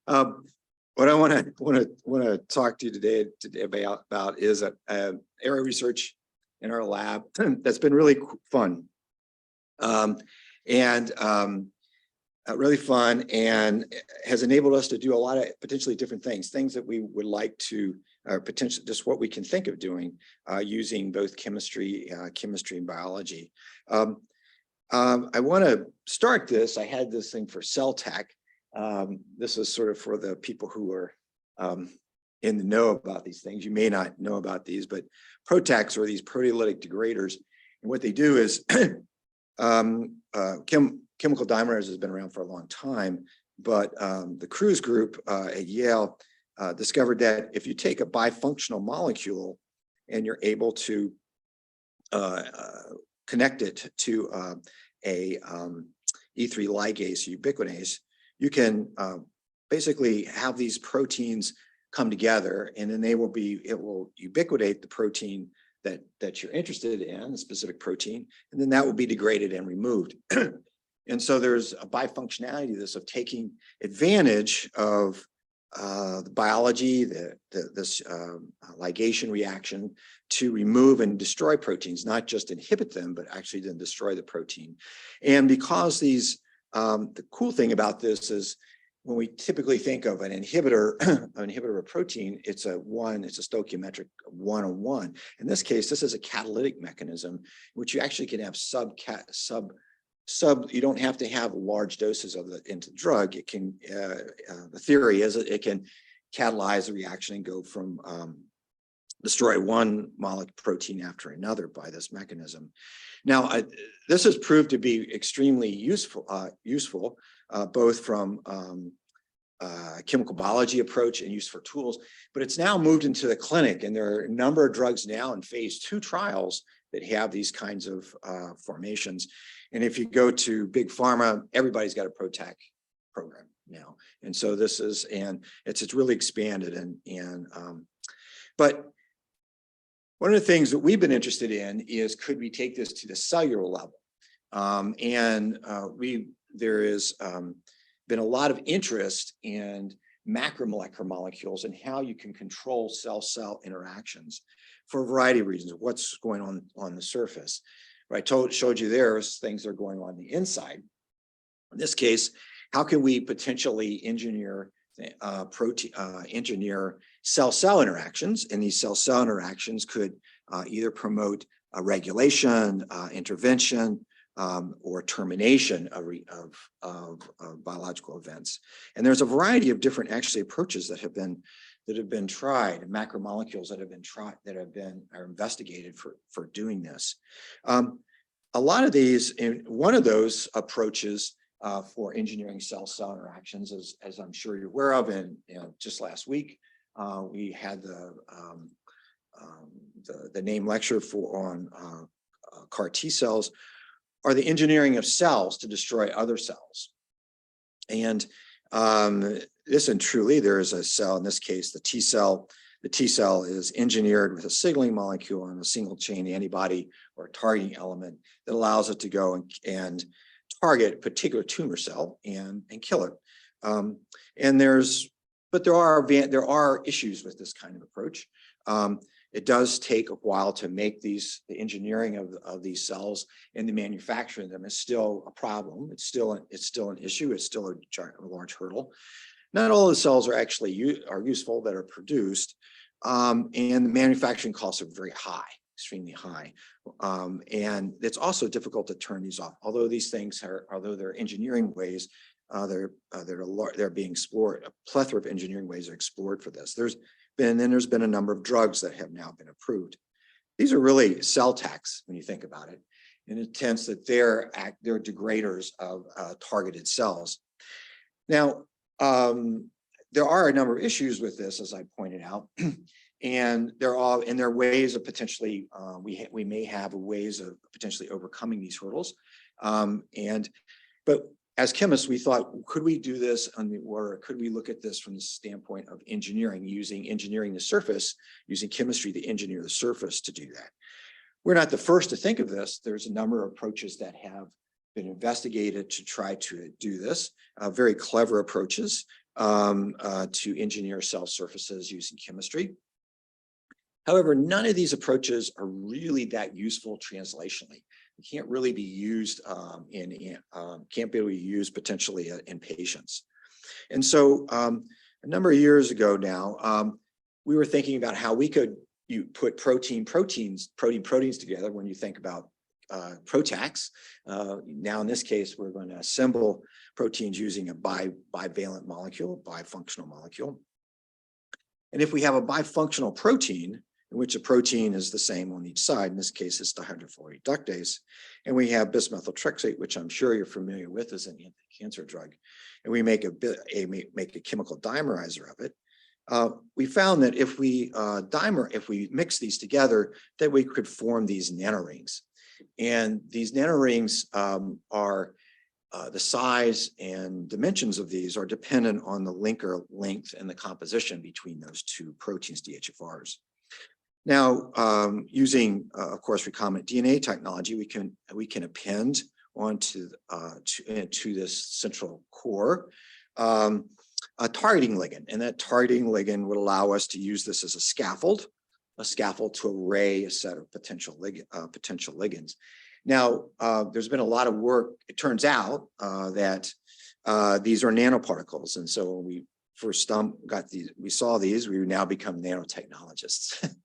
What I want to talk to you today about is area of research in our lab that's been really fun, really fun, and has enabled us to do a lot of potentially different things that we would like to, potentially just what we can think of doing using both chemistry and biology. I want to start this. I had this thing for CellTAC. This is sort of for the people who are in the know about these things. You may not know about these, but PROTACS are these proteolytic degraders. And what they do is chemical dimers has been around for a long time, but the Cruz group at Yale discovered that if you take a bifunctional molecule and you're able to connect it to a E3 ligase ubiquitinase, you can basically have these proteins come together, and then it will ubiquitate the protein that you're interested in, a specific protein, and then that will be degraded and removed. And so there's a bifunctionality to this, of taking advantage of the biology, this ligation reaction to remove and destroy proteins, not just inhibit them, but actually then destroy the protein. And because these, the cool thing about this is when we typically think of an inhibitor, of a protein, it's a stoichiometric 1-on-1. In this case, this is a catalytic mechanism, which you actually can have you don't have to have large doses of into the drug. It can, the theory is that it can catalyze the reaction and go from destroy one molecule protein after another by this mechanism. Now, this has proved to be extremely useful, both from chemical biology approach and use for tools, but it's now moved into the clinic, and there are a number of drugs now in phase 2 trials that have these kinds of formations. And if you go to big pharma, everybody's got a PROTAC program now. And so this is, and it's really expanded. But one of the things that we've been interested in is, could we take this to the cellular level? There is been a lot of interest in macromolecular molecules and how you can control cell-cell interactions for a variety of reasons. What's going on the surface? I showed you there's things that are going on the inside. In this case, how can we potentially engineer cell-cell interactions? And these cell-cell interactions could either promote a regulation, intervention, or termination of biological events. And there's a variety of different approaches that have been tried, macromolecules that have been tried, are investigated for doing this. A lot of these, one of those approaches for engineering cell-cell interactions, as I'm sure you're aware of, and just last week we had the name lecture on CAR T cells, are the engineering of cells to destroy other cells. And this, and truly, there is a cell, in this case, the T cell. The T cell is engineered with a signaling molecule and a single chain antibody or targeting element that allows it to go and target a particular tumor cell and kill it. But there are issues with this kind of approach. It does take a while to make the engineering of these cells, and the manufacturing of them is still a problem. It's still an issue. It's still a large hurdle. Not all the cells are actually useful that are produced, and the manufacturing costs are very high, extremely high. And it's also difficult to turn these off. Although these things although they're engineering ways, they're being explored. A plethora of engineering ways are explored for this. There's been a number of drugs that have now been approved. These are really CellTACs when you think about it, in the sense that they're degraders of targeted cells. Now, there are a number of issues with this, as I pointed out, and there are ways of potentially we may have ways of potentially overcoming these hurdles. But as chemists, we thought, could we do this or could we look at this from the standpoint of engineering the surface, using chemistry to engineer the surface to do that? We're not the first to think of this. There's a number of approaches that have been investigated to try to do this, very clever approaches. to engineer cell surfaces using chemistry. However, none of these approaches are really that useful translationally. It can't really be used can't be used potentially in patients. And so a number of years ago now, we were thinking about how we could put proteins together when you think about PROTACS. Now in this case, we're going to assemble proteins using a bivalent molecule, bifunctional molecule. And if we have a bifunctional protein, in which a protein is the same on each side, in this case it's dihydrofolate reductase, and we have bismethyltrexate, which I'm sure you're familiar with as an anti-cancer drug, and we make a chemical dimerizer of it. We found that if we mix these together, that we could form these nanorings. And these nanorings are the size and dimensions of these are dependent on the linker length and the composition between those two proteins, DHFRs. Now, using, of course, recombinant DNA technology, we can append onto to this central core a targeting ligand, and that targeting ligand would allow us to use this as a scaffold to array a set of potential ligands. Now, there's been a lot of work. It turns out that these are nanoparticles, and so when we first we saw these, we now become nanotechnologists.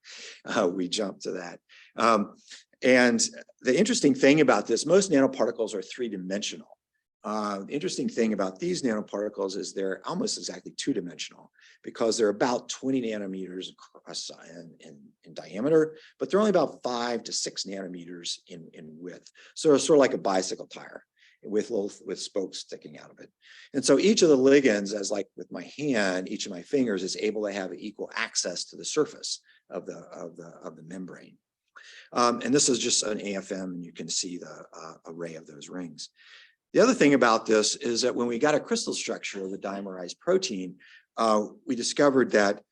We jumped to that. And the interesting thing about this, most nanoparticles are three-dimensional. The interesting thing about these nanoparticles is they're almost exactly two-dimensional because they're about 20 nanometers in diameter, but they're only about 5 to 6 nanometers in width. So it's sort of like a bicycle tire with spokes sticking out of it. And so each of the ligands, as like with my hand, each of my fingers is able to have equal access to the surface of the membrane. And this is just an AFM, and you can see the array of those rings. The other thing about this is that when we got a crystal structure of the dimerized protein, we discovered that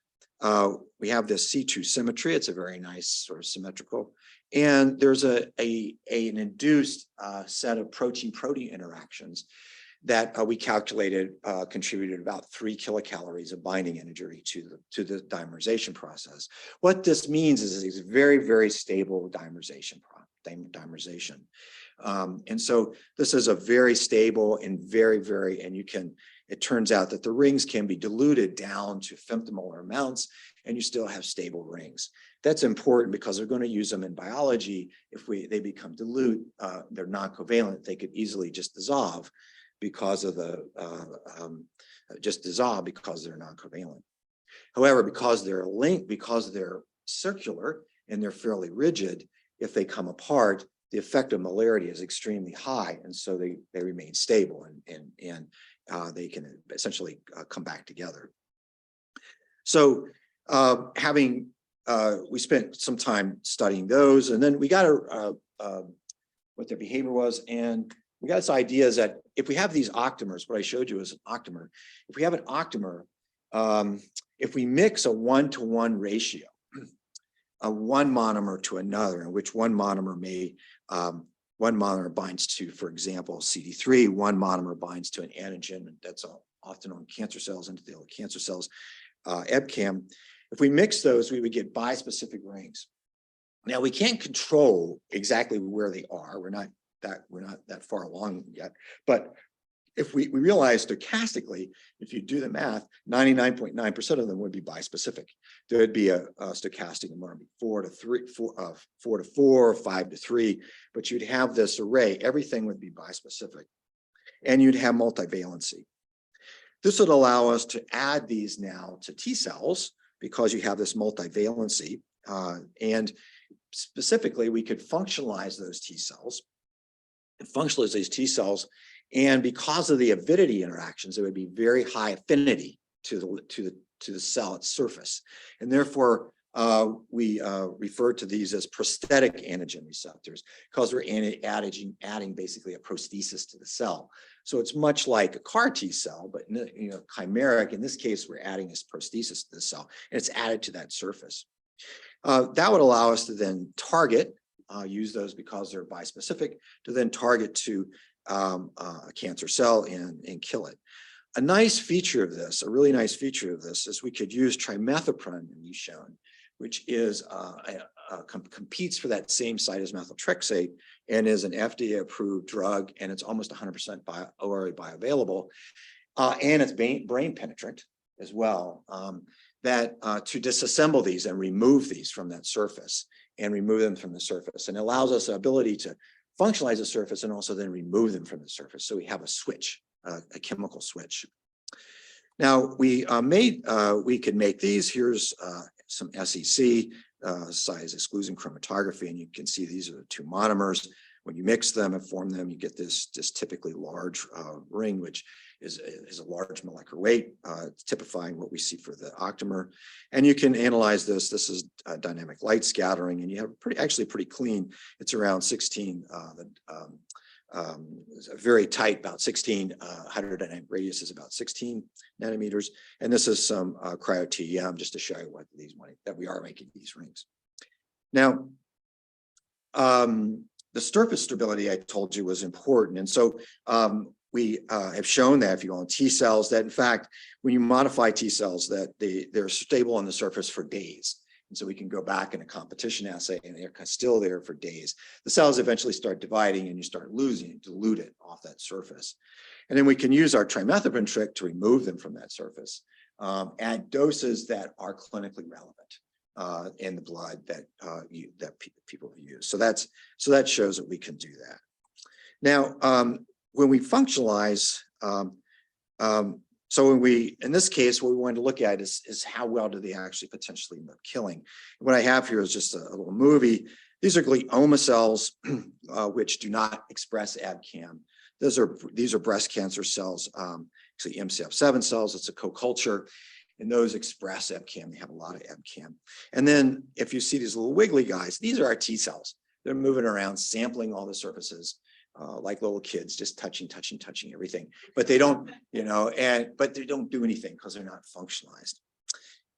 we have this C2 symmetry. It's a very nice sort of symmetrical. And there's an induced set of protein-protein interactions that we calculated contributed about 3 kilocalories of binding energy to the dimerization process. What this means is it's very, very stable dimerization. And so this is a very stable and it turns out that the rings can be diluted down to femtomolar amounts, and you still have stable rings. That's important because they're going to use them in biology. If they become dilute, they're non-covalent, they could easily just dissolve because of they're non-covalent. However, because they're linked, because they're circular and they're fairly rigid, if they come apart, the effective molarity is extremely high, and so they remain stable and they can essentially come back together. So we spent some time studying those, and then we got what their behavior was, and we got this idea is that if we have these octamers, what I showed you is an octamer. If we have an octamer, if we mix a 1-to-1 ratio, a one monomer to another, in which one monomer binds to, for example, CD3, one monomer binds to an antigen that's often on cancer cells, endothelial cancer cells, EbCAM. If we mix those, we would get bispecific rings. Now we can't control exactly where they are. We're not that far along yet, but if we realize stochastically, if you do the math, 99.9% of them would be bispecific. There would be a stochastic number, 4 to 4, 5 to 3, but you'd have this array. Everything would be bispecific, and you'd have multivalency. This would allow us to add these now to T cells because you have this multivalency, and specifically, we could functionalize those T cells. And functionalize these T cells. And because of the avidity interactions, there would be very high affinity to the cell, its surface. And therefore, we refer to these as prosthetic antigen receptors because we're adding basically a prosthesis to the cell. So it's much like a CAR T cell, but chimeric. In this case, we're adding this prosthesis to the cell, and it's added to that surface. That would allow us to then target, use those because they're bispecific, to then target to a cancer cell and kill it. A nice feature of this, a really nice feature of this, is we could use trimethoprim, we've shown, which is competes for that same site as methotrexate and is an FDA-approved drug, and it's almost 100% orally bioavailable, and it's brain penetrant as well. To disassemble these and remove these from that surface and remove them from the surface, and it allows us the ability to functionalize the surface and also then remove them from the surface. So we have a switch, a chemical switch. Now we could make these. Here's some SEC size exclusion chromatography, and you can see these are the two monomers. When you mix them and form them, you get this typically large ring, which is a large molecular weight, typifying what we see for the octamer. And you can analyze this. This is dynamic light scattering, and you have actually pretty clean. It's around 16. Very tight, about 16. Hydrodynamic radius is about 16 nanometers. And this is some cryo-TEM, just to show you what that we are making these rings. Now, the surface stability I told you was important. And so we have shown that if you go on T cells, that in fact, when you modify T cells, that they're stable on the surface for days. And so we can go back in a competition assay and they're still there for days. The cells eventually start dividing and you start losing, dilute it off that surface. And then we can use our trimethoprim trick to remove them from that surface at doses that are clinically relevant in the blood that people use. So that shows that we can do that. Now, when we functionalize, so in this case, what we wanted to look at is how well do they actually potentially end up killing. What I have here is just a little movie. These are glioma cells, which do not express ABCAM. These are breast cancer cells, actually MCF7 cells. It's a co-culture, and those express ABCAM. They have a lot of ABCAM. And then if you see these little wiggly guys, these are our T cells. They're moving around, sampling all the surfaces. Like little kids, just touching everything, but they don't, but they don't do anything because they're not functionalized.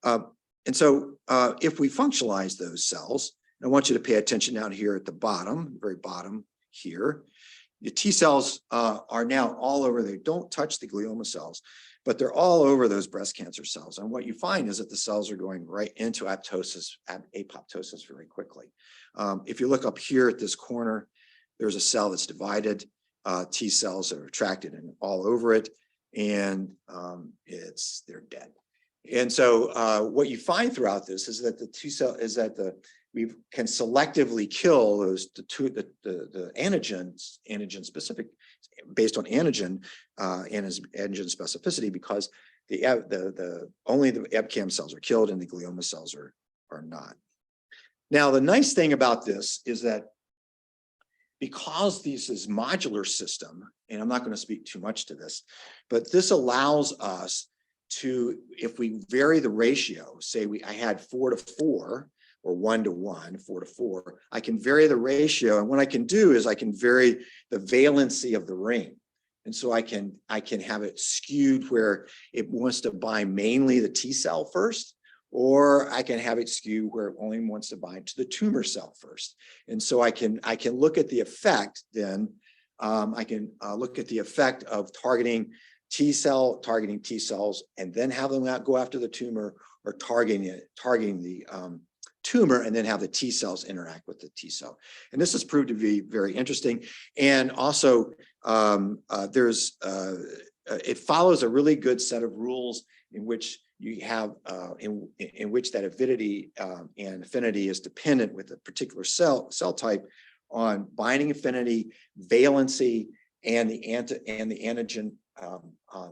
And so if we functionalize those cells, I want you to pay attention down here at the bottom, very bottom here. The T cells are now all over. They don't touch the glioma cells, but they're all over those breast cancer cells. And what you find is that the cells are going right into apoptosis very quickly. If you look up here at this corner, there's a cell that's divided. T cells are attracted and all over it, and they're dead. And so what you find throughout this is that the T cell we can selectively kill the antigen specific based on antigen and antigen specificity, because only the EBCAM cells are killed and the glioma cells are not. Now the nice thing about this is that because this is modular system, and I'm not going to speak too much to this, but this allows us to, if we vary the ratio, say I had 4 to 4 or 1 to 1, 4 to 4, I can vary the ratio. And what I can do is I can vary the valency of the ring. And so I can have it skewed where it wants to bind mainly the T cell first, or I can have it skew where it only wants to bind to the tumor cell first. And so I can look at the effect then, I can look at the effect of targeting T cells and then have them go after the tumor, or targeting the tumor and then have the T cells interact with the T cell. And this has proved to be very interesting. And also it follows a really good set of rules in which you have in which that avidity and affinity is dependent with a particular cell type on binding affinity, valency, and the antigen,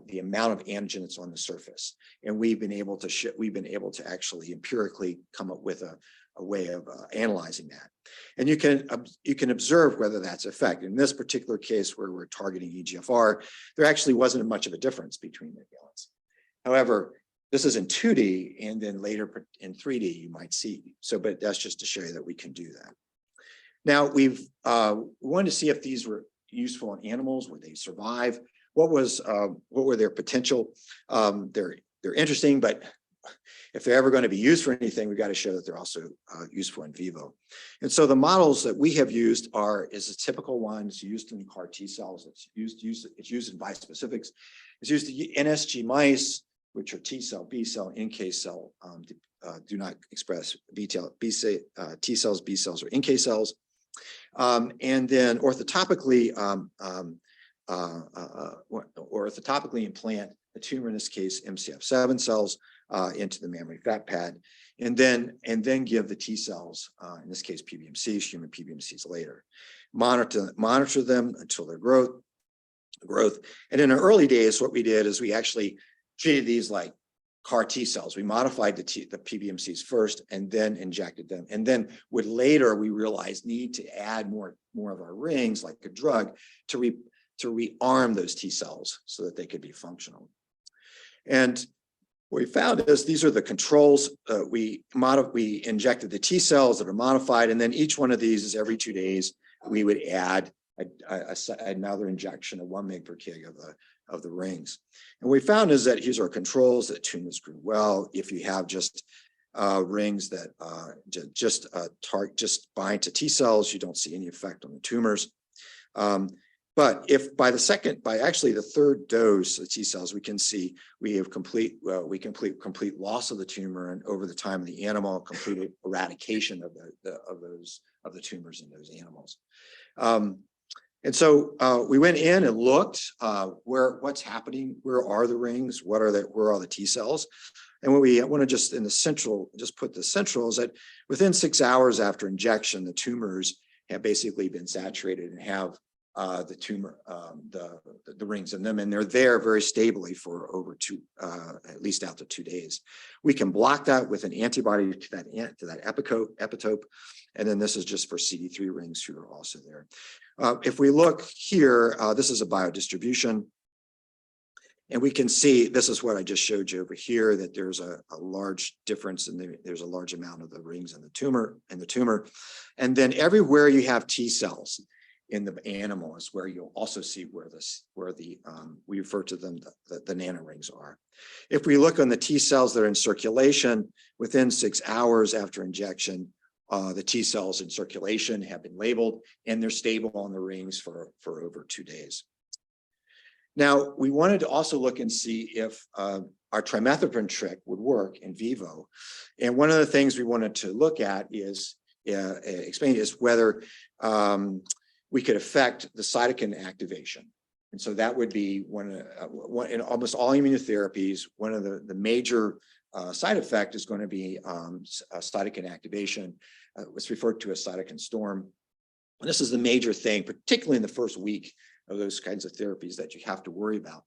the amount of antigen that's on the surface. And we've been able to actually empirically come up with a way of analyzing that. And you can observe whether that's effect. In this particular case where we're targeting EGFR, there actually wasn't much of a difference between the valence. However, this is in 2D, and then later in 3D you might see. But that's just to show you that we can do that. Now we wanted to see if these were useful in animals. Would they survive? What were their potential? They're interesting, but if they're ever going to be used for anything, we've got to show that they're also useful in vivo. And so the models that we have used is a typical one. It's used in CAR T cells. It's used in bispecifics. It's used in NSG mice, which are T cell, B cell, NK cell, do not express T cells, B cells, or NK cells. And then orthotopically implant the tumor, in this case MCF7 cells, into the mammary fat pad, and then give the T cells, in this case PBMCs, human PBMCs later. Monitor them until their growth. And in the early days, what we did is we actually treated these like CAR T cells. We modified the PBMCs first and then injected them. And then later we realized need to add more of our rings, like a drug, to rearm those T cells so that they could be functional. And what we found is these are the controls. We injected the T cells that are modified, and then each one of these is every 2 days, we would add another injection of 1 mg per kg of the rings. And what we found is that here's our controls, that tumors grew well. If you have just rings that just bind to T cells, you don't see any effect on the tumors. But if by actually the third dose of T cells, we can see we have complete loss of the tumor, and over the time of the animal, complete eradication of the tumors in those animals. And so we went in and looked what's happening, where are the rings, where are the T cells, and what we want to just put the central is that within 6 hours after injection, the tumors have basically been saturated and have the tumor, the rings in them, and they're there very stably for over at least out to 2 days. We can block that with an antibody to that epitope, and then this is just for CD3 rings who are also there. If we look here, this is a biodistribution, and we can see, this is what I just showed you over here, that there's a large difference there's a large amount of the rings in the tumor, and then everywhere you have T cells in the animal is where you'll also see we refer to them, the nanorings are. If we look on the T cells that are in circulation, within 6 hours after injection, the T cells in circulation have been labeled, and they're stable on the rings for over 2 days. Now, we wanted to also look and see if our trimethoprim trick would work in vivo. And one of the things we wanted to look at is whether we could affect the cytokine activation. And so that would be in almost all immunotherapies, one of the major side effect is going to be cytokine activation. It's referred to as cytokine storm. And this is the major thing, particularly in the first week of those kinds of therapies, that you have to worry about.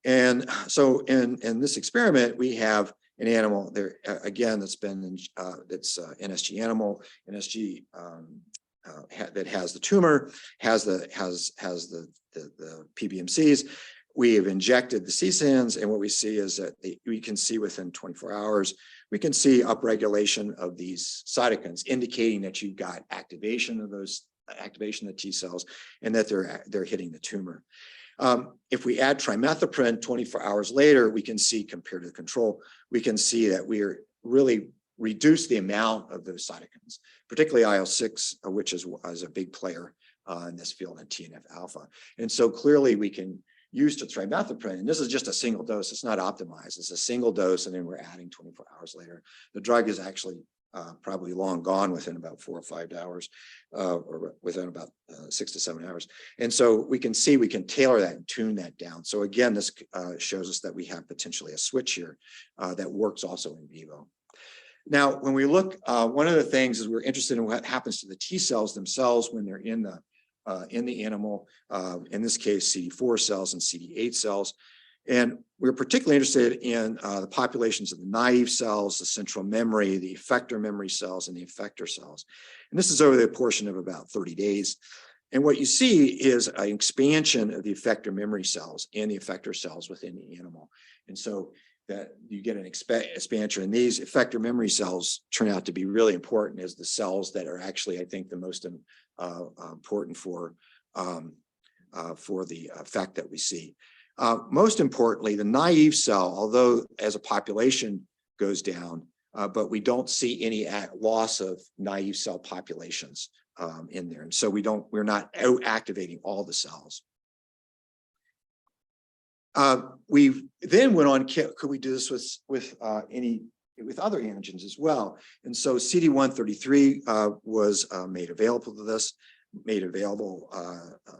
And so in this experiment, we have an animal there, again, that's NSG animal, NSG that has the tumor, has the PBMCs. We have injected the CSANs, and what we see is that we can see within 24 hours, we can see upregulation of these cytokines, indicating that you've got activation of the T cells, and that they're hitting the tumor. If we add trimethoprim 24 hours later, we can see, compared to the control, we can see that we are really reduce the amount of those cytokines, particularly IL-6, which is a big player in this field, and TNF alpha. And so clearly we can use the trimethoprim, and this is just a single dose. It's not optimized. It's a single dose, and then we're adding 24 hours later. The drug is actually probably long gone within about 4 or 5 hours, or within about 6 to 7 hours. And so we can see, we can tailor that and tune that down. So again, this shows us that we have potentially a switch here that works also in vivo. Now, when we look, one of the things is we're interested in what happens to the T cells themselves when they're in the animal, in this case, CD4 cells and CD8 cells. And we're particularly interested in the populations of the naive cells, the central memory, the effector memory cells, and the effector cells. And this is over the portion of about 30 days. And what you see is an expansion of the effector memory cells and the effector cells within the animal. And so that you get an expansion, and these effector memory cells turn out to be really important as the cells that are actually, I think, the most important for the effect that we see. Most importantly, the naive cell, although as a population goes down, but we don't see any loss of naive cell populations in there. And so we're not activating all the cells. We then went on, could we do this with other antigens as well? And so CD133 was made available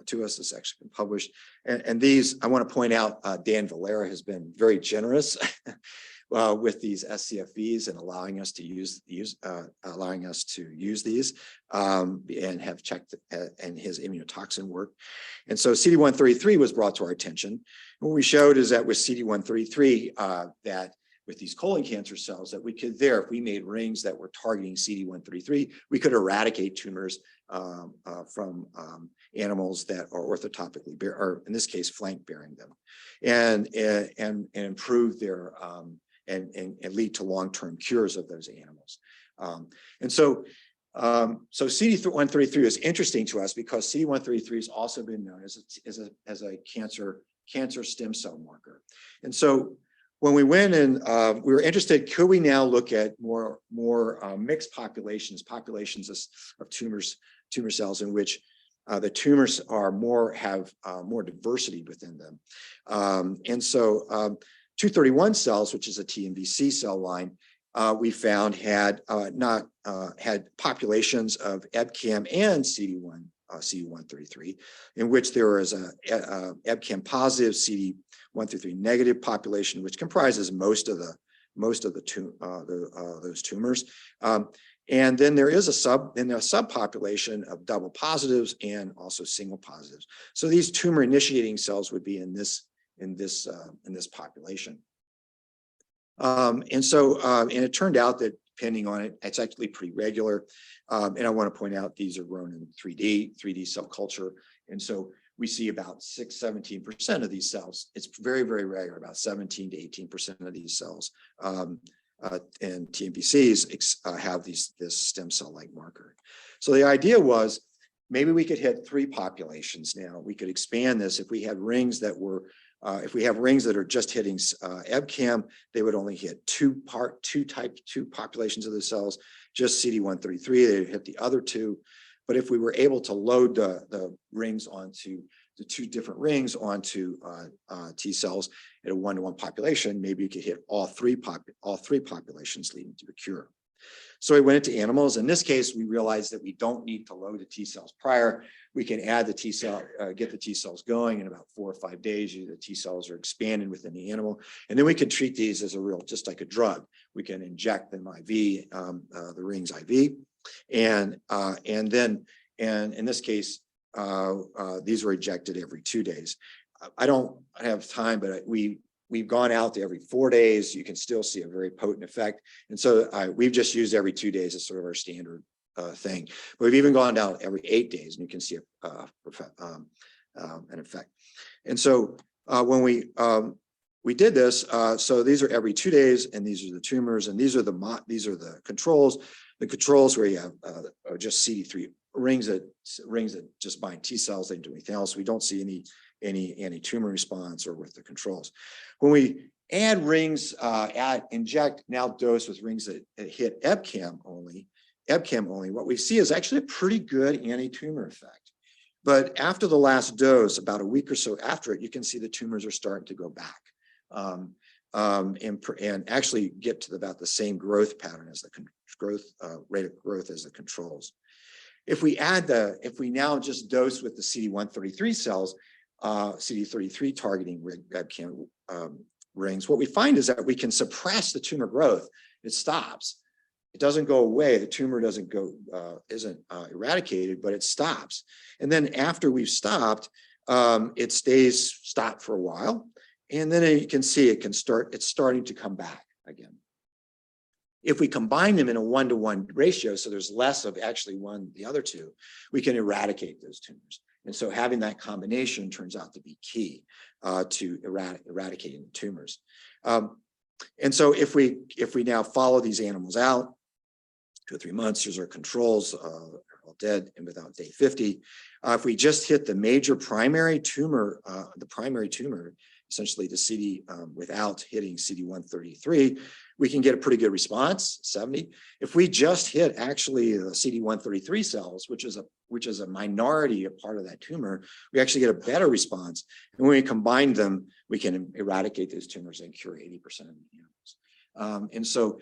to us. It's actually been published. And these, I want to point out, Dan Valera has been very generous with these SCFVs and allowing us to use these and have checked and his immunotoxin work. And so CD133 was brought to our attention. And what we showed is that with CD133, that with these colon cancer cells, that we could if we made rings that were targeting CD133, we could eradicate tumors from animals that are orthotopically or in this case flank bearing them, and improve their and lead to long-term cures of those animals. So CD133 is interesting to us because CD133 has also been known as a cancer stem cell marker. And so when we went and we were interested, could we now look at more mixed populations of tumor cells in which the tumors have more diversity within them. And so 231 cells, which is a TMVC cell line, we found had populations of EBCAM and CD133, in which there was a EBCAM positive, CD133 negative population, which comprises most of those tumors. And then there is a subpopulation of double positives and also single positives. So these tumor initiating cells would be in this population. And it turned out that depending on it, it's actually pretty regular. And I want to point out these are grown in 3D cell culture. And so we see about 17% of these cells. It's very, very rare, about 17 to 18% of these cells. And TMVCs have this stem cell-like marker. So the idea was maybe we could hit 3 populations now. We could expand this if we had rings that were, if we have rings that are just hitting EBCAM, they would only hit two populations of the cells, just CD133, they would hit the other 2. But if we were able to load the rings onto the 2 different rings onto T cells at a 1-to-1 population, maybe you could hit all three populations leading to a cure. So we went into animals. In this case, we realized that we don't need to load the T cells prior. We can add the T cell, get the T cells going in about 4 or 5 days. The T cells are expanded within the animal. And then we can treat these as just like a drug. We can inject them IV, the rings IV. And in this case, these were injected every 2 days. I don't have time, but we've gone out to every 4 days. You can still see a very potent effect. And so we've just used every 2 days as sort of our standard thing. But we've even gone down every 8 days, and you can see an effect. And so when we did this, so these are every 2 days, and these are the tumors, and these are the controls. The controls where you have just CD3 rings that just bind T cells. They don't do anything else. We don't see any anti-tumor response or with the controls. When we add rings, inject, now dose with rings that hit EBCAM only, what we see is actually a pretty good anti-tumor effect. But after the last dose, about a week or so after it, you can see the tumors are starting to go back and actually get to about the same growth pattern as the rate of growth as the controls. If we now just dose with the CD133 cells, CD33 targeting EBCAM rings, what we find is that we can suppress the tumor growth. It stops. It doesn't go away. The tumor isn't eradicated, but it stops. And then after we've stopped, it stays stopped for a while. And then you can see it's starting to come back again. If we combine them in a 1-to-1 ratio, so there's less of actually the other 2, we can eradicate those tumors. And so having that combination turns out to be key to eradicating the tumors. And so if we now follow these animals out 2 or 3 months, here's our controls, all dead and without day 50. If we just hit the major primary tumor, essentially to CD without hitting CD133, we can get a pretty good response, 70. If we just hit actually the CD133 cells, which is a minority, a part of that tumor, we actually get a better response. And when we combine them, we can eradicate those tumors and cure 80% of the animals. And so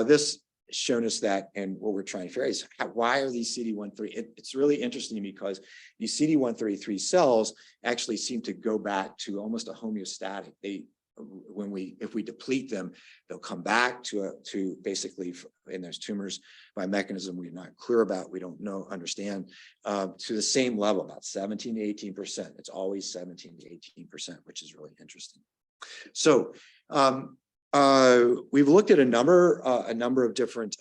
this shown us that, and what we're trying to figure out is why are these CD133? It's really interesting because these CD133 cells actually seem to go back to almost a homeostatic. If we deplete them, they'll come back to basically in those tumors by mechanism we're not clear about, we don't understand, to the same level, about 17 to 18%. It's always 17 to 18%, which is really interesting. So we've looked at a number of different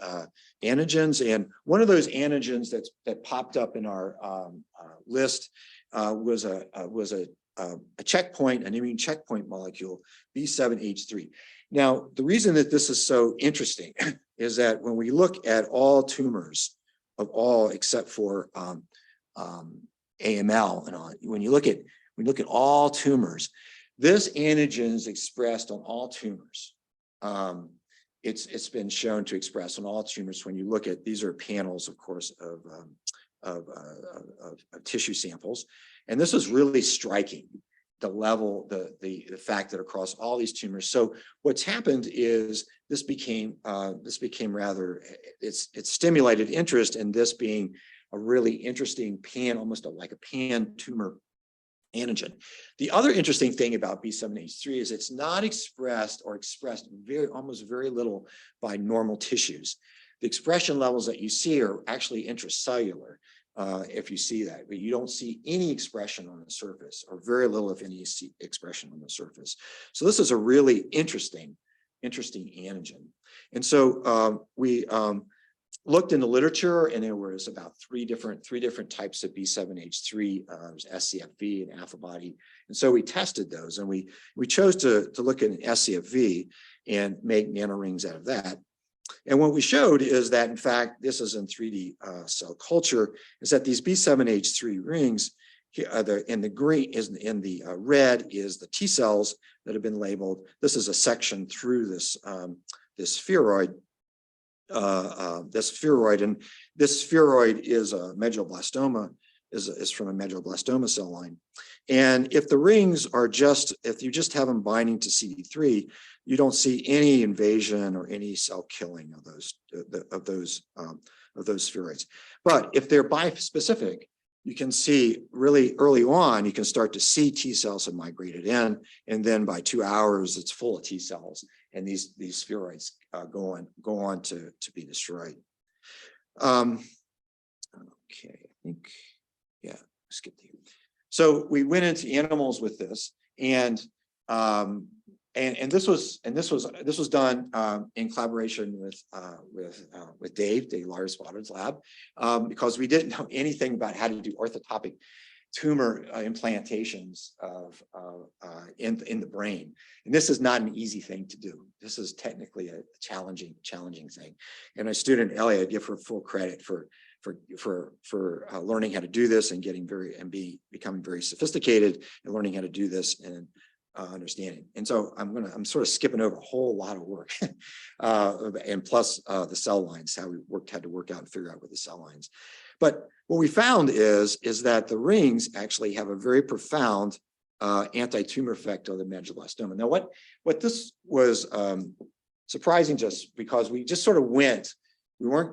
antigens, and one of those antigens that popped up in our list was a checkpoint, an immune checkpoint molecule, B7H3. Now, the reason that this is so interesting is that when we look at all tumors of all except for AML and all, when you look at all tumors, this antigen is expressed on all tumors. It's been shown to express on all tumors. When you look at, these are panels, of course, of tissue samples, and this was really striking. The level, the fact that across all these tumors. So what's happened is this became rather, it's stimulated interest in this being a really interesting almost like a pan tumor antigen. The other interesting thing about B7H3 is it's not expressed or expressed almost very little by normal tissues. The expression levels that you see are actually intracellular. If you see that, but you don't see any expression on the surface, or very little, if any, expression on the surface. So this is a really interesting antigen. And so we looked in the literature, and there was about three different types of B7H3. There's SCFV and alpha-body, and so we tested those, and we chose to look at an SCFV and make nanorings out of that. And what we showed is that, in fact, this is in 3D cell culture, is that these B7H3 rings, in the green, in the red is the T cells that have been labeled. This is a section through this spheroid. This spheroid is a medulloblastoma, is from a medulloblastoma cell line. And if the rings are if you just have them binding to CD3, you don't see any invasion or any cell killing of those spheroids. But if they're bispecific, you can see really early on, you can start to see T cells have migrated in, and then by 2 hours, it's full of T cells, and these spheroids go on to be destroyed. Okay, I think, yeah, skip here. So we went into animals with this, and this was done in collaboration with Dave Lars-Vatter's lab, because we didn't know anything about how to do orthotopic tumor implantations in the brain, and this is not an easy thing to do. This is technically a challenging thing. And my student Ellie, I give her full credit for learning how to do this and becoming very sophisticated and learning how to do this and understanding. And so I'm sort of skipping over a whole lot of work, and plus the cell lines, how we had to work out and figure out with the cell lines. But what we found is that the rings actually have a very profound anti-tumor effect on the medulloblastoma. Now, what this was surprising just because we just sort of went.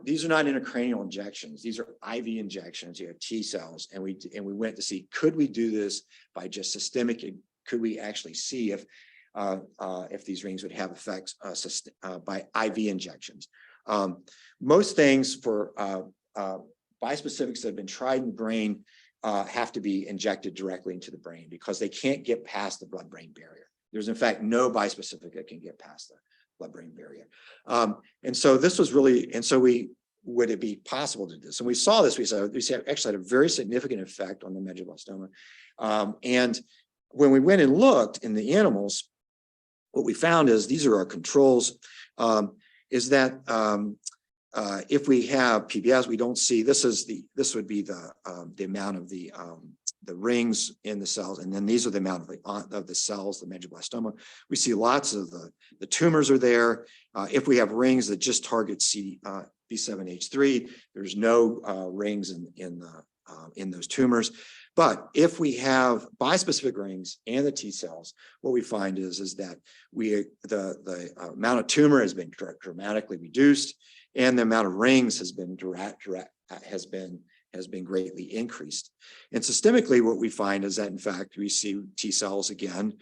These are not intracranial injections. These are IV injections. You have T cells, and we went to see, could we do this by just systemic? Could we actually see if these rings would have effects by IV injections? Most things for bispecifics that have been tried in the brain have to be injected directly into the brain because they can't get past the blood-brain barrier. There's in fact no bispecific that can get past the blood-brain barrier. And so this was really, and so would it be possible to do this? And we saw this, we actually had a very significant effect on the medulloblastoma. And when we went and looked in the animals, what we found is, these are our controls, is that if we have PBS, we don't see, this would be the amount of the rings in the cells, and then these are the amount of the cells, the medulloblastoma. We see lots of the tumors are there. If we have rings that just target B7H3, there's no rings in those tumors. But if we have bispecific rings and the T cells, what we find is that the amount of tumor has been dramatically reduced, and the amount of rings has been greatly increased. And systemically, what we find is that, in fact, we see T cells again,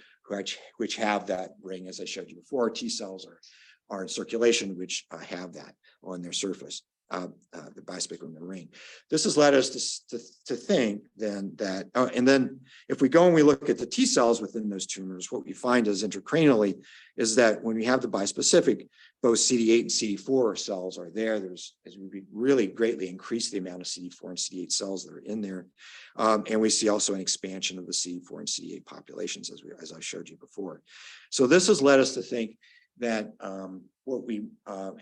which have that ring, as I showed you before. T cells are in circulation, which have that on their surface, the bispecific in the ring. This has led us to think then that, and then if we go and we look at the T cells within those tumors, what we find is intracranially is that when we have the bispecific, both CD8 and CD4 cells are there. As we really greatly increase the amount of CD4 and CD8 cells that are in there. And we see also an expansion of the CD4 and CD8 populations, as I showed you before. So this has led us to think that and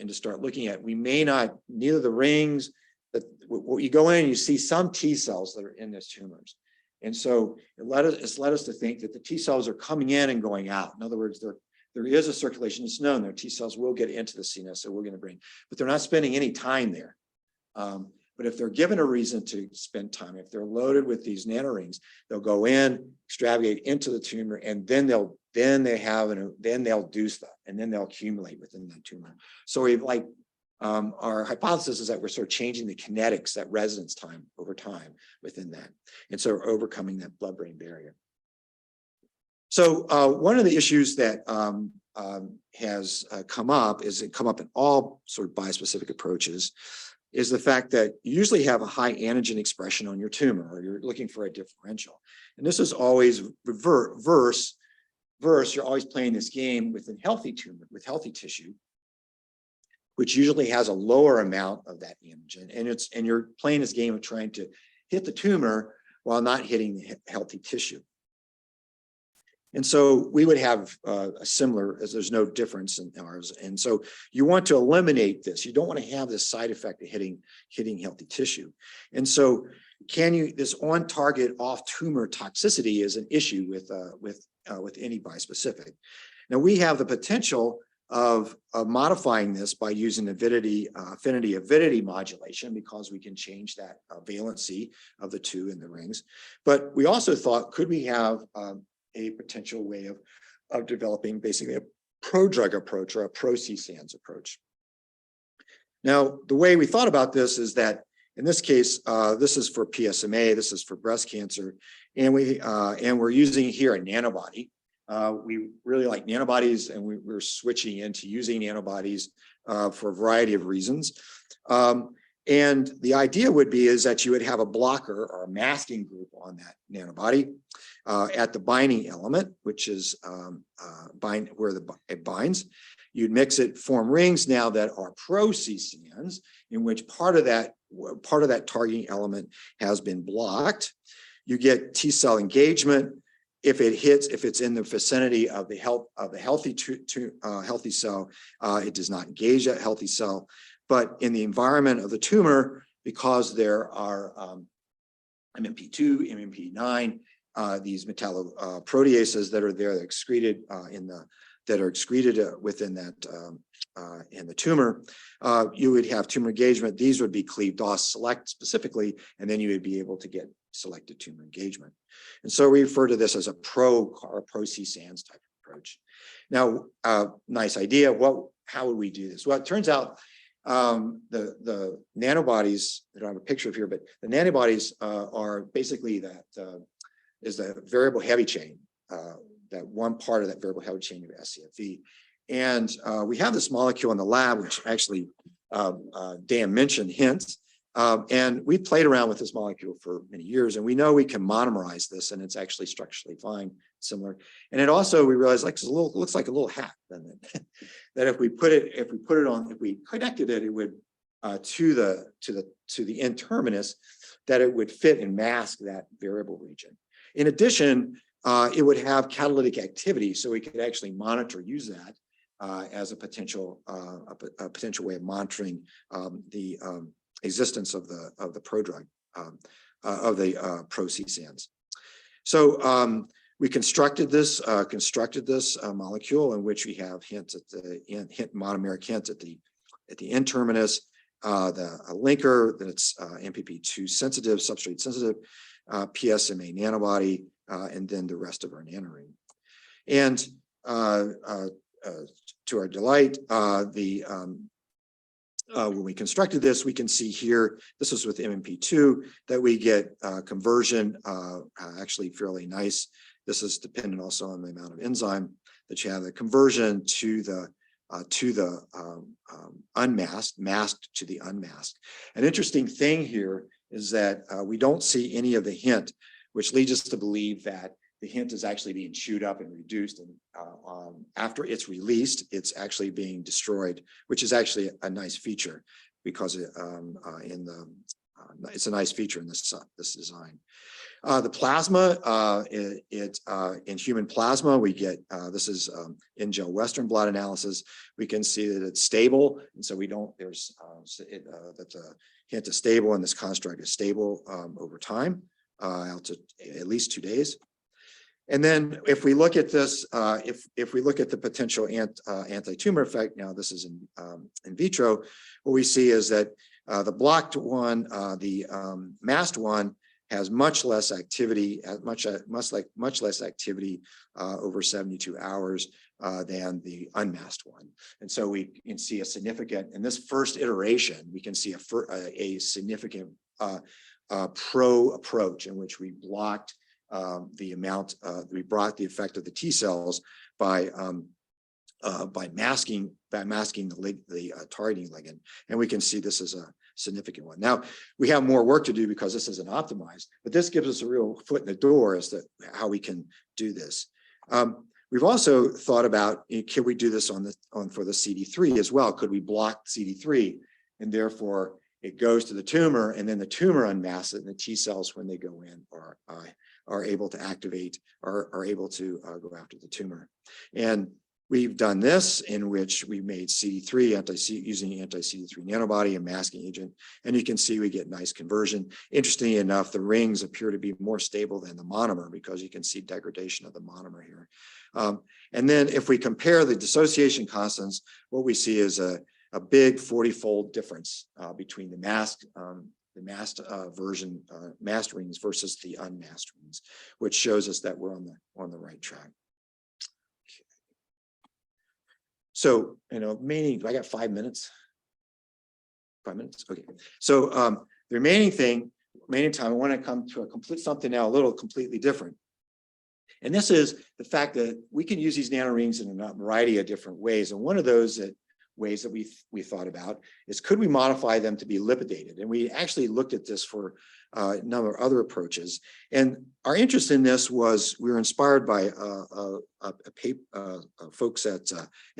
to start looking at, we may not, neither the rings, but what you go in and you see some T cells that are in those tumors. And so it's led us to think that the T cells are coming in and going out. In other words, there is a circulation. It's known their T cells will get into the CNS, so we're going to bring, but they're not spending any time there. But if they're given a reason to spend time, if they're loaded with these nanorings, they'll go in, extravagate into the tumor, and then they'll do stuff, and then they'll accumulate within that tumor. So our hypothesis is that we're sort of changing the kinetics, that residence time over time within that, and so overcoming that blood-brain barrier. So one of the issues that has come up in all sort of bispecific approaches is the fact that you usually have a high antigen expression on your tumor, or you're looking for a differential. And this is always verse, you're always playing this game with a healthy tumor, with healthy tissue, which usually has a lower amount of that antigen. And you're playing this game of trying to hit the tumor while not hitting the healthy tissue. And so we would have a similar, as there's no difference in ours. And so you want to eliminate this. You don't want to have this side effect of hitting healthy tissue. And so this on-target off-tumor toxicity is an issue with any bispecific. Now we have the potential of modifying this by using affinity avidity modulation, because we can change that valency of the two in the rings. But we also thought, could we have a potential way of developing basically a pro-drug approach, or a pro-CSANS approach. Now, the way we thought about this is that in this case, this is for PSMA, this is for breast cancer, and we're using here a nanobody. We really like nanobodies, and we're switching into using antibodies for a variety of reasons. And the idea would be is that you would have a blocker or a masking group on that nanobody at the binding element, which is where it binds. You'd mix it, form rings now that are pro-CSANS, in which part of that targeting element has been blocked. You get T cell engagement. If it's in the vicinity of the healthy cell, it does not engage that healthy cell. But in the environment of the tumor, because there are MMP2, MMP9, these metalloproteases that are there, that are excreted within that in the tumor, you would have tumor engagement. These would be cleaved off, select specifically, and then you would be able to get selected tumor engagement. And so we refer to this as a pro-CSANS type approach. Now, nice idea. How would we do this? Well, it turns out the nanobodies that I have a picture of here, but the nanobodies are basically is the variable heavy chain, that one part of that variable heavy chain of SCFE. And we have this molecule in the lab, which actually Dan mentioned, hints. And we played around with this molecule for many years, and we know we can monomerize this, and it's actually structurally fine, similar. And it also, we realized, looks like a little hat, doesn't it? That if we connected it, it would to the N-terminus, that it would fit and mask that variable region. In addition, it would have catalytic activity, so we could actually use that as a potential way of monitoring the existence of the prodrug of the pro-CSANS. So we constructed this molecule in which we have hints at the monomeric hints at the N terminus, the linker that's MPP2 sensitive, substrate sensitive, PSMA nanobody, and then the rest of our nanoring. And to our delight, when we constructed this, we can see here, this is with MMP2, that we get conversion actually fairly nice. This is dependent also on the amount of enzyme that you have, the conversion to the unmasked, masked to the unmasked. An interesting thing here is that we don't see any of the hint, which leads us to believe that the hint is actually being chewed up and reduced, and after it's released, it's actually being destroyed, which is actually a nice feature because it's a nice feature in this design. The plasma, in human plasma, we get, this is in gel Western blot analysis, we can see that it's stable. And so we don't, there's, that the hint is stable and this construct is stable over time, out to at least 2 days. And then if we look at this, if we look at the potential anti-tumor effect, now this is in vitro, what we see is that the blocked one, the masked one, has much less activity, much less activity over 72 hours than the unmasked one. And so we can see a significant, in this first iteration, we can see a significant pro approach in which we blocked the amount, we brought the effect of the T cells by masking the targeting ligand, and we can see this is a significant one. Now we have more work to do because this isn't optimized, but this gives us a real foot in the door as to how we can do this. We've also thought about, can we do this for the CD3 as well? Could we block CD3 and therefore it goes to the tumor, and then the tumor unmasks it, and the T cells, when they go in, are able to activate, are able to go after the tumor. And we've done this in which we made CD3 using anti-CD3 nanobody, a masking agent, and you can see we get nice conversion. Interestingly enough, the rings appear to be more stable than the monomer because you can see degradation of the monomer here. And then if we compare the dissociation constants, what we see is a big 40-fold difference between the masked version, masked rings versus the unmasked rings, which shows us that we're on the right track. Okay. So, do I got 5 minutes? 5 minutes? Okay. So the remaining time, I want to come to something now a little completely different. And this is the fact that we can use these nanorings in a variety of different ways. And one of those ways that we thought about is, could we modify them to be lipidated? And we actually looked at this for a number of other approaches. And our interest in this was, we were inspired by folks at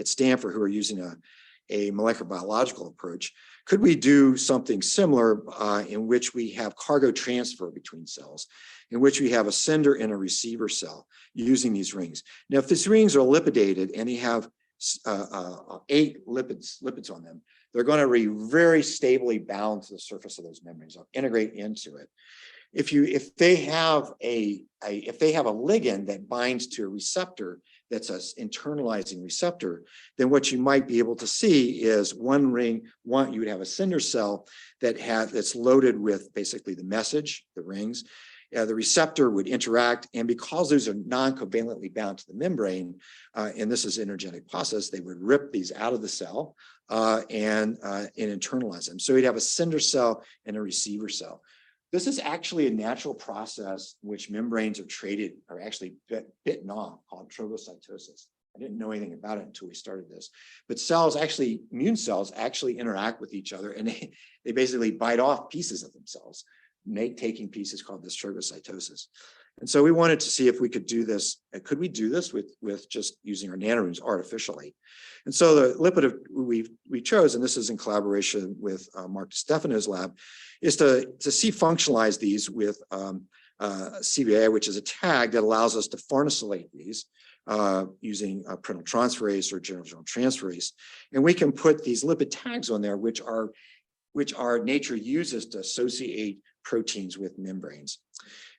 Stanford who are using a molecular biological approach. Could we do something similar in which we have cargo transfer between cells, in which we have a sender and a receiver cell using these rings? Now, if these rings are lipidated and they have 8 lipids on them, they're going to be very stably bound to the surface of those membranes. They'll integrate into it. If they have a ligand that binds to a receptor that's an internalizing receptor, then what you might be able to see is one ring. You would have a sender cell that's loaded with basically the message, the rings. The receptor would interact, and because those are non-covalently bound to the membrane, and this is an energetic process, they would rip these out of the cell and internalize them. So we'd have a sender cell and a receiver cell. This is actually a natural process in which membranes are actually bitten off, called trogocytosis. I didn't know anything about it until we started this. But immune cells actually interact with each other, and they basically bite off pieces of themselves, taking pieces, called this trogocytosis. And so we wanted to see if we could do this. Could we do this with just using our nanorings artificially? And so the lipid we chose, and this is in collaboration with Mark DeStefano's lab, is to functionalize these with CBA, which is a tag that allows us to farnesylate these using prenyl transferase or general transferase. And we can put these lipid tags on there, which our nature uses to associate proteins with membranes.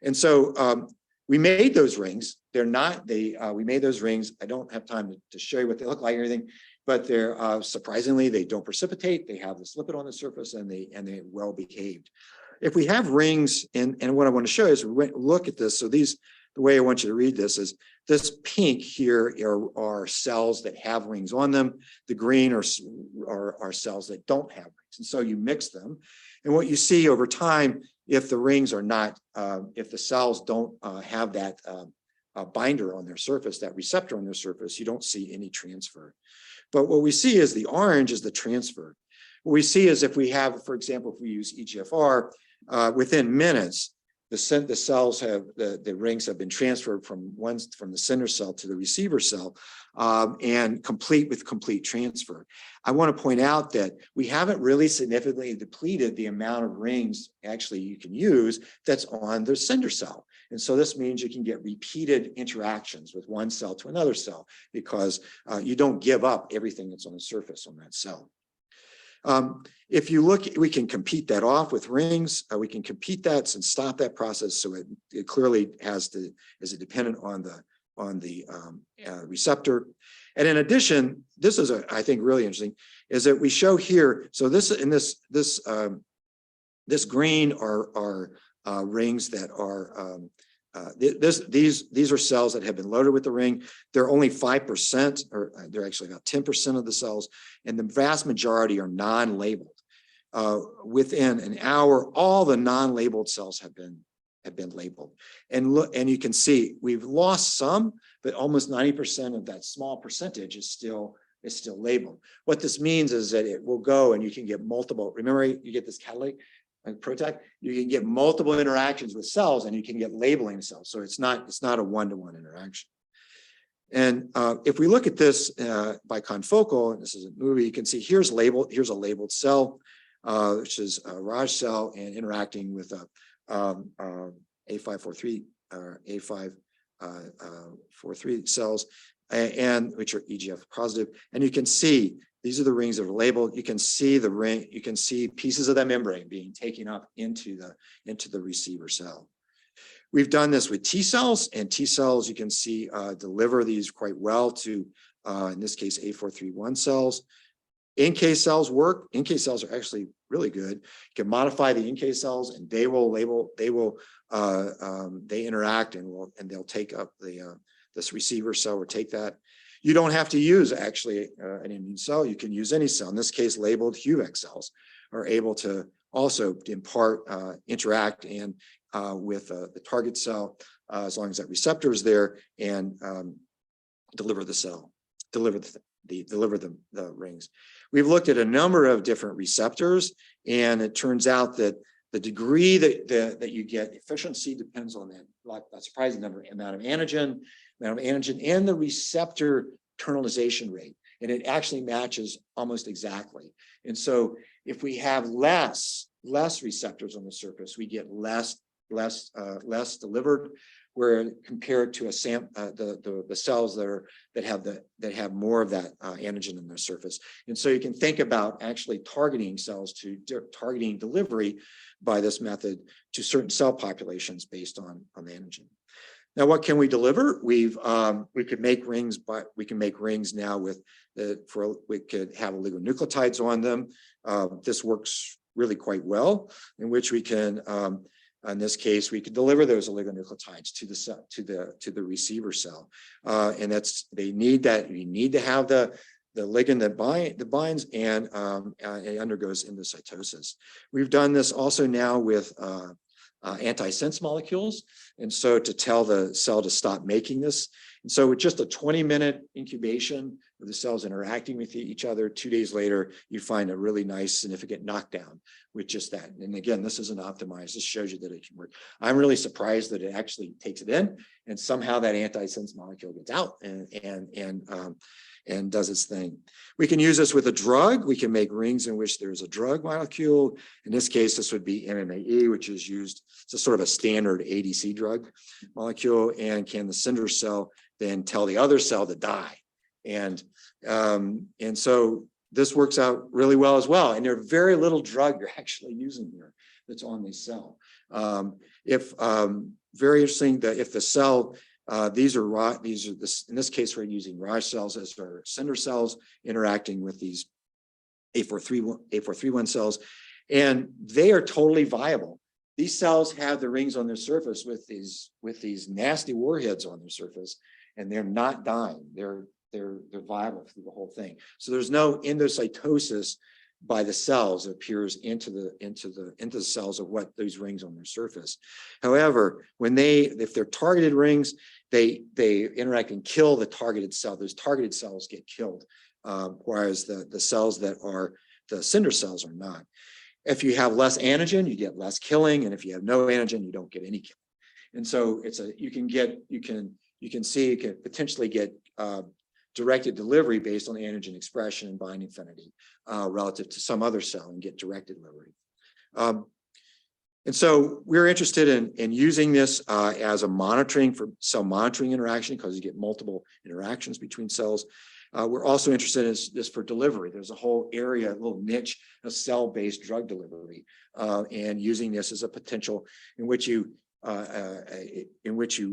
And so We made those rings. They're not, we made those rings. I don't have time to show you what they look like or anything, but they're surprisingly, they don't precipitate. They have this lipid on the surface and they well behaved. If we have rings, and what I want to show is look at this. So these, the way I want you to read this is this pink here are cells that have rings on them. The green are cells that don't have rings. And so you mix them. And what you see over time, if the rings are not, if the cells don't have that binder on their surface, that receptor on their surface, you don't see any transfer. But what we see is the orange is the transfer. What we see is if we have, for example, if we use EGFR, within minutes, the cells have, the rings have been transferred from the sender cell to the receiver cell, and complete transfer. I want to point out that we haven't really significantly depleted the amount of rings actually you can use that's on the sender cell. And so this means you can get repeated interactions with one cell to another cell because you don't give up everything that's on the surface on that cell. If you look, we can compete that off with rings. We can compete that and stop that process. So it clearly is dependent on the receptor. And in addition, this is I think really interesting, is that we show here. So this green are rings that are these are cells that have been loaded with the ring. They're only 5%, or they're actually about 10% of the cells, and the vast majority are non-labeled. Within an hour, all the non-labeled cells have been labeled. And look, and you can see we've lost some, but almost 90% of that small percentage is still labeled. What this means is that it will go and you can get multiple. Remember, you get this catalytic. And PROTAC, you can get multiple interactions with cells and you can get labeling cells. So it's not a one-to-one interaction. And if we look at this by confocal, and this is a movie, you can see here's a labeled cell, which is a Raj cell and interacting with A543 or A543 cells, and which are EGFR positive. And you can see these are the rings that are labeled. You can see the ring, you can see pieces of that membrane being taken up into the receiver cell. We've done this with T cells, and T cells you can see deliver these quite well to, in this case, A431 cells. NK cells work. NK cells are actually really good. You can modify the NK cells, and they will label. They interact and they'll take up this receiver cell or take that. You don't have to use actually an immune cell. You can use any cell. In this case, labeled HUVEC cells are able to also in part interact and with the target cell as long as that receptor is there and deliver the cell, deliver the rings. We've looked at a number of different receptors, and it turns out that the degree that you get efficiency depends on that, like a surprising amount of antigen and the receptor internalization rate. And it actually matches almost exactly. And so if we have less receptors on the surface, we get less delivered, where compared to the cells that have more of that antigen in their surface. And so you can think about actually targeting cells targeting delivery by this method to certain cell populations based on the antigen. Now, what can we deliver? We could make rings, but we can make rings now with we could have oligonucleotides on them. This works really quite well, in which we can, in this case, we could deliver those oligonucleotides to the receiver cell, and they need that. You need to have the ligand that binds and it undergoes endocytosis. We've done this also now with anti-sense molecules, and so to tell the cell to stop making this. And so with just a 20-minute incubation of the cells interacting with each other, 2 days later, you find a really nice significant knockdown with just that. And again, this isn't optimized. This shows you that it can work. I'm really surprised that it actually takes it in, and somehow that anti-sense molecule gets out and does its thing. We can use this with a drug. We can make rings in which there's a drug molecule. In this case, this would be MMAE, which is used, it's a sort of a standard ADC drug molecule. And can the sender cell then tell the other cell to die? And so this works out really well as well. And there's very little drug you're actually using here. that's on the cell. Very interesting that if the cell, these are this, in this case, we're using Raj cells as our sender cells interacting with these A431 cells, and they are totally viable. These cells have the rings on their surface with these nasty warheads on their surface, and they're not dying. They're viable through the whole thing. So there's no endocytosis by the cells that appears into the cells of what these rings on their surface. However, if they're targeted rings, they interact and kill the targeted cell. Those targeted cells get killed, whereas the cells that are the sender cells are not. If you have less antigen, you get less killing, and if you have no antigen, you don't get any killing. And so you can potentially get directed delivery based on antigen expression and binding affinity relative to some other cell and get directed delivery. And so we're interested in using this as a monitoring for cell monitoring interaction, because you get multiple interactions between cells. We're also interested in this for delivery. There's a whole area, a little niche of cell-based drug delivery, and using this as a potential in which you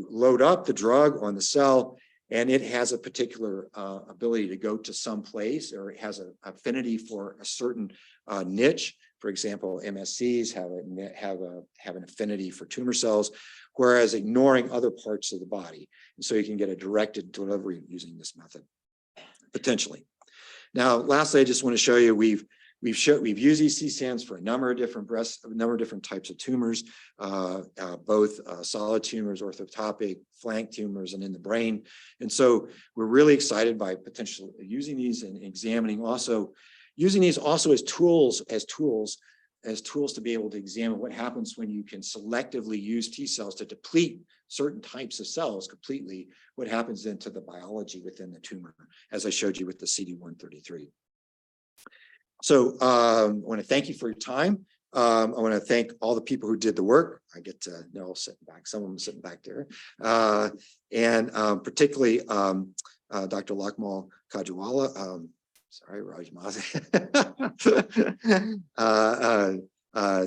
load up the drug on the cell, and it has a particular ability to go to some place, or it has an affinity for a certain niche. For example, MSCs have an affinity for tumor cells, whereas ignoring other parts of the body. And so you can get a directed delivery using this method, potentially. Now, lastly, I just want to show you we've used these CSANs for a number of different types of tumors, both solid tumors, orthotopic, flank tumors, and in the brain. And so we're really excited by potentially using these and using these also as tools to be able to examine what happens when you can selectively use T cells to deplete certain types of cells completely, what happens then to the biology within the tumor, as I showed you with the CD133. So I want to thank you for your time. I want to thank all the people who did the work. I get to know sitting back, some of them sitting back there, and particularly Dr. Lakmal Kajwala. Sorry, Raj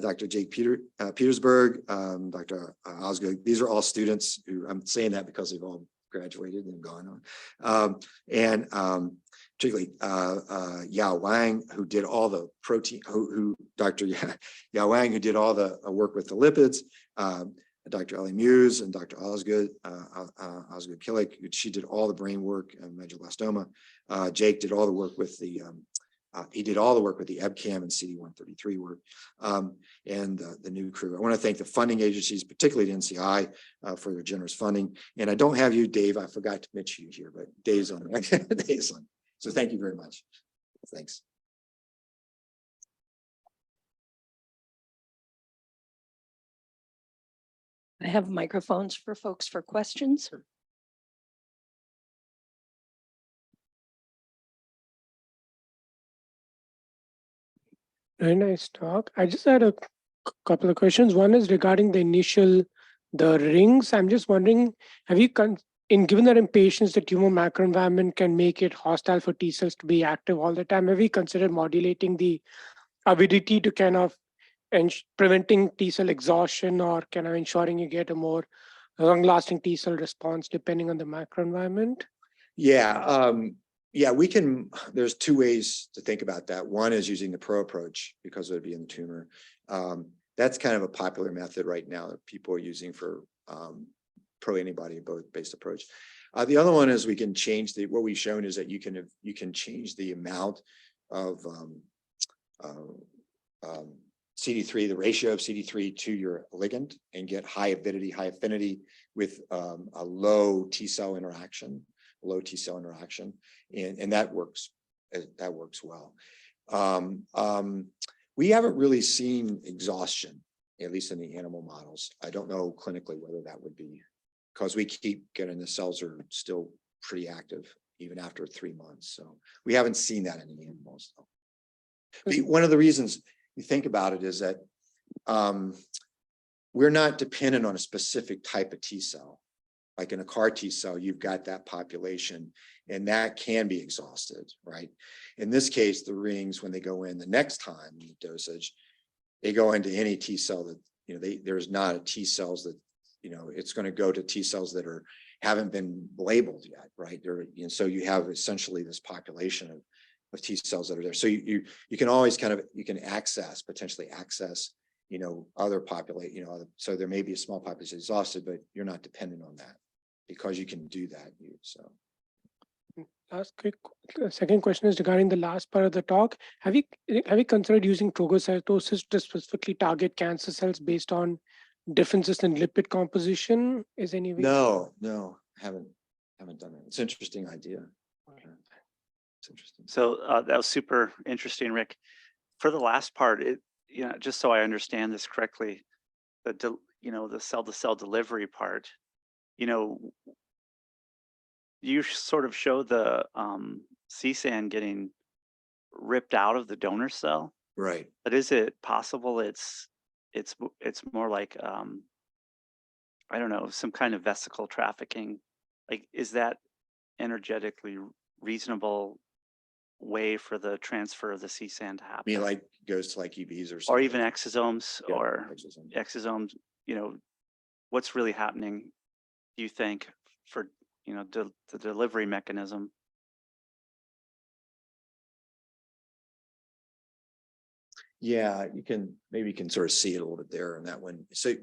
Dr. Jake Petersburg, Dr. Osgood. These are all students who, I'm saying that because they've all graduated and gone on. Particularly Yao Wang, who did all the protein, Dr. Yao Wang, who did all the work with the lipids, Dr. Ellie Muse and Dr. Osgood Killick, she did all the brain work and medulloblastoma. Jake did all the work with the EBCAM and CD133 work, and the new crew. I want to thank the funding agencies, particularly the NCI, for their generous funding. And I don't have you, Dave. I forgot to mention you here, but Dave's on. Dave's on. So thank you very much. Thanks. I have microphones for folks for questions. Very nice talk. I just had a couple of questions. One is regarding the rings. I'm just wondering, have you given that in patients, the tumor microenvironment can make it hostile for T cells to be active all the time, have we considered modulating the ability to kind of preventing T cell exhaustion, or kind of ensuring you get a more long-lasting T cell response depending on the microenvironment? Yeah, we can. There's two ways to think about that. One is using the Pro approach, because it would be in the tumor. That's kind of a popular method right now that people are using for pro antibody based approach. The other one is we can change what we've shown is that you can change the amount of CD3, the ratio of CD3 to your ligand, and get high affinity with a low T cell interaction, and that works. That works well. We haven't really seen exhaustion, at least in the animal models. I don't know clinically whether that would be, because we keep getting the cells are still pretty active even after 3 months. So we haven't seen that in the animals. But one of the reasons you think about it is that we're not dependent on a specific type of T cell. Like in a CAR T cell, you've got that population, and that can be exhausted, right? In this case, the rings, when they go in the next time, the dosage, they go into any T cell that, there's not a T cells that, it's going to go to T cells that haven't been labeled yet, right? And so you have essentially this population of T cells that are there. So you can always potentially access, other populate, so there may be a small population exhausted, but you're not dependent on that because you can do that. Last quick, second question is regarding the last part of the talk. Have you considered using phagocytosis to specifically target cancer cells based on differences in lipid composition? Is any way? No, haven't done it. It's an interesting idea. Okay. It's interesting. So that was super interesting, Rick. For the last part, just so I understand this correctly, the cell-to-cell delivery part, you sort of show the CSAN getting ripped out of the donor cell, Right. but is it possible it's more like I don't know, some kind of vesicle trafficking? Like, is that energetically reasonable way for the transfer of the CSAN to happen? I mean, like goes to like EVs or something. Or even exosomes, Yeah, or exosomes. exosomes, what's really happening, do you think, for the delivery mechanism? Yeah, maybe you can sort of see it a little bit there in that one. So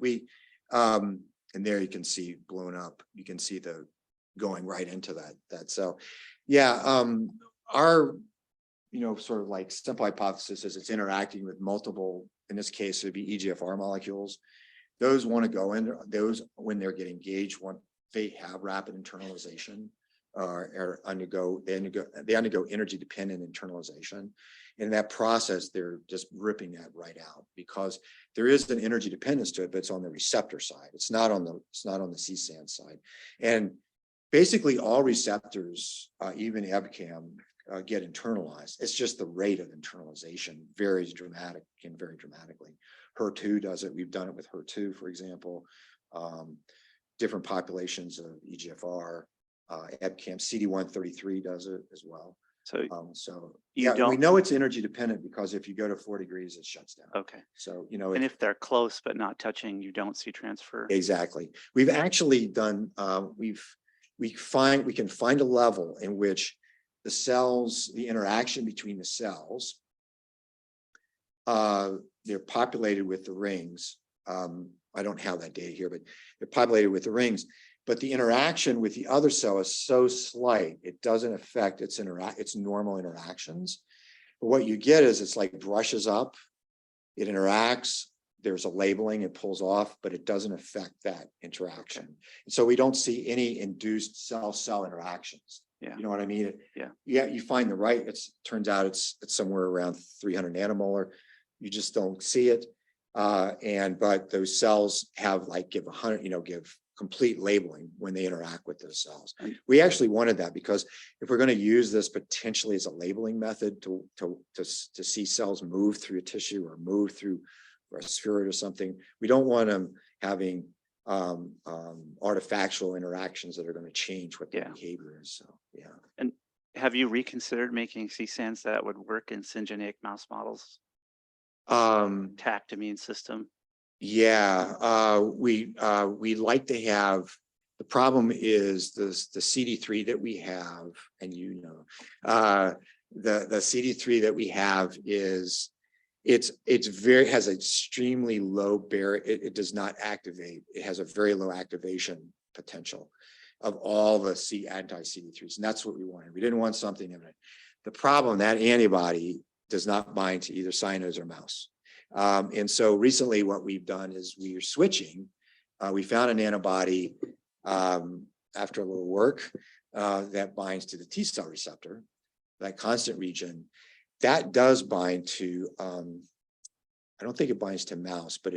and there you can see blown up. You can see the going right into that cell. Yeah, our sort of like simple hypothesis is it's interacting with multiple, in this case, it'd be EGFR molecules. Those want to go in, those when they get engaged, they have rapid internalization, or they undergo energy dependent internalization. In that process, they're just ripping that right out because there is an energy dependence to it, but it's on the receptor side. It's not on the CSAN side. And basically all receptors, even EBCAM, get internalized. It's just the rate of internalization varies very dramatically. HER2 does it. We've done it with HER2, for example. Different populations of EGFR, EBCAM, CD133 does it as well. So we know it's energy dependent because if you go to 4 degrees, it shuts down. okay. So and if they're close but not touching, you don't see transfer. Exactly. We've actually done. We can find a level in which the cells, the interaction between the cells, they're populated with the rings. I don't have that data here, but they're populated with the rings. But the interaction with the other cell is so slight, it doesn't affect its normal interactions. But what you get is it's like brushes up, it interacts, there's a labeling, it pulls off, but it doesn't affect that interaction. And so we don't see any induced cell-cell interactions. Yeah. You know what I mean? Yeah. You find the right, turns out it's somewhere around 300 nanomolar. You just don't see it. But those cells have give 100, give complete labeling when they interact with those cells. We actually wanted that because if we're going to use this potentially as a labeling method to see cells move through a tissue or move through a spheroid or something, we don't want them having artifactual interactions that are going to change what their behavior is. So yeah. And have you reconsidered making CSANs that would work in syngeneic mouse models? Tact immune system. Yeah, we like to have. The problem is the CD3 that we have, and the CD3 that we have is has extremely low barrier. It does not activate. It has a very low activation potential of all the anti-CD3s, and that's what we wanted. We didn't want something in it. The problem, that antibody does not bind to either cynos or mouse. And so recently what we've done is we are switching. We found an antibody after a little work that binds to the T cell receptor, that constant region. That does bind to, I don't think it binds to mouse, but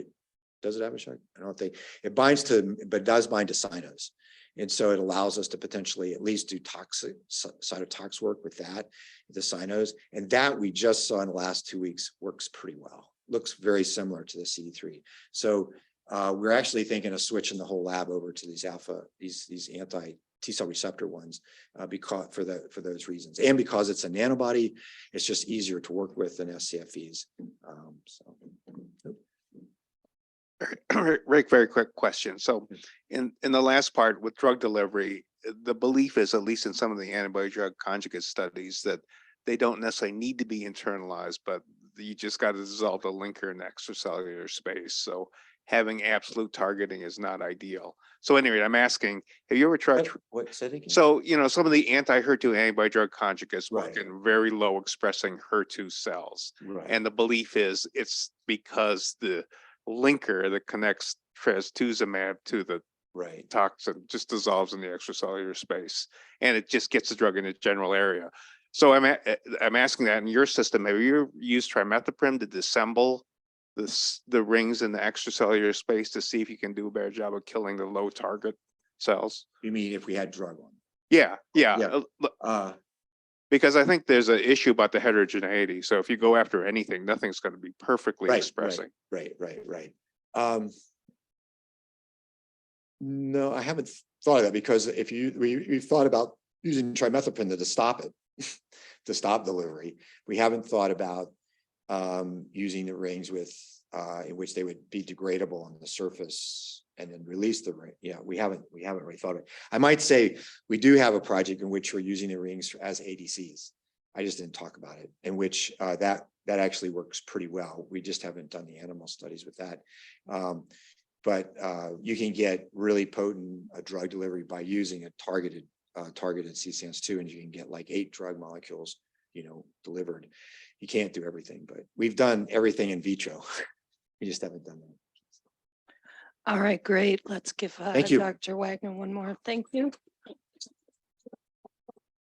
does it have a shark? I don't think it binds to, but does bind to cynos. And so it allows us to potentially at least do cytotox work with that, the cynos. And that we just saw in the last 2 weeks works pretty well. Looks very similar to the CD3. So we're actually thinking of switching the whole lab over to these these anti-T cell receptor ones because for those reasons. And because it's a nanobody, it's just easier to work with than SCFEs. Rick, very quick question. So in the last part with drug delivery, the belief is, at least in some of the antibody drug conjugate studies, that they don't necessarily need to be internalized, but you just got to dissolve the linker in the extracellular space. So having absolute targeting is not ideal. So anyway, I'm asking, have you ever tried? What setting? So, some of the anti-HER2 antibody drug conjugates work Right. in very low expressing HER2 cells. Right. And the belief is it's because the linker that connects trastuzumab to the Right. toxin just dissolves in the extracellular space, and it just gets the drug in the general area. So I'm asking that in your system, have you used trimethoprim to disassemble the rings in the extracellular space to see if you can do a better job of killing the low target cells? You mean if we had drug on? Yeah. Yeah. Because I think there's an issue about the heterogeneity. So if you go after anything, nothing's going to be perfectly expressing. Right. No, I haven't thought of that, because if we've thought about using trimethoprim to stop it, to stop delivery. We haven't thought about using the rings with in which they would be degradable on the surface and then release the ring. Yeah, we haven't really thought of it. I might say we do have a project in which we're using the rings as ADCs. I just didn't talk about it, in which that actually works pretty well. We just haven't done the animal studies with that. But you can get really potent drug delivery by using a targeted CSANS2, and you can get like 8 drug molecules, delivered. You can't do everything, but we've done everything in vitro. We just haven't done that. All right, great. Let's give Thank you. Dr. Wagner one more. Thank you.